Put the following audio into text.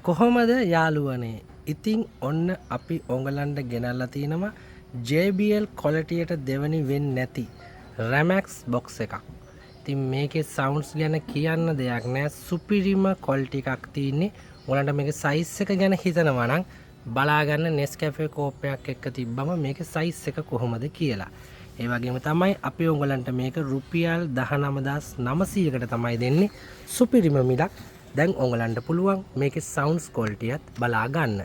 කොහොමද යාළුවනේ? ඉතින් ඔන්න අපි ඔයගලන්ට ගෙනල්ලා තිනවා JBL quality-යට දෙවනි වෙන්නේ නැති Ramax box එකක්. ඉතින් මේකේ sounds ගැන කියන්න දෙයක් නෑ. සුපිරිම quality එකක් තියෙන්නේ. ඔයාලන්ට මේකේ size එක ගැන හිතනවා නම් බලා ගන්න Nescafe කෝප්පයක් එක්ක තිබ්බම මේකේ size එක කොහොමද කියලා. ඒ වගේම තමයි අපි ඔයගලන්ට මේක රුපියල් 19900කට තමයි දෙන්නේ. සුපිරිම මිලක්. දැන් ඔයගලන්ට පුළුවන් මේකේ sounds quality එකත් බලා ගන්න.